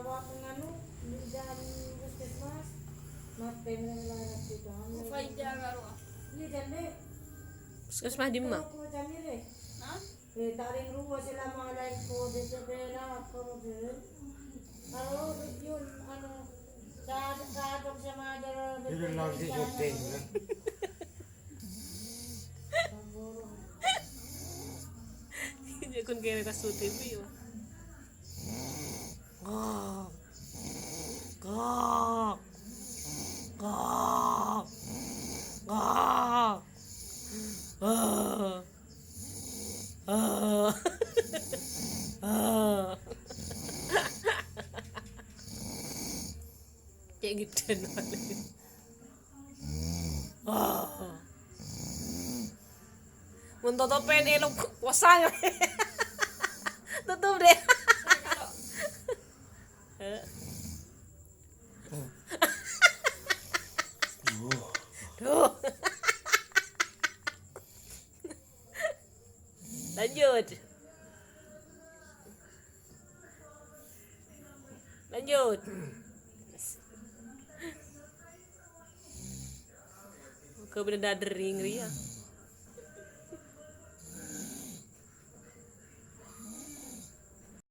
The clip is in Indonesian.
bawa ke nganu di jalan puskesmas mati menelan itu Faida karo. iya jadi Puskesmas di mana? aku tanya deh Hah? taring ruwa sila mga life ko dito bela ako din kalau yun ano kadong sa mother Yun lang di syuting. Hindi kun kaya kasu TV yo. Gok. Gok. Gok. Gok. Kayak gitu Mun totopen elok wasang. Tutup deh. Duh. Lanjut. Lanjut. Kau bener-bener ring ria.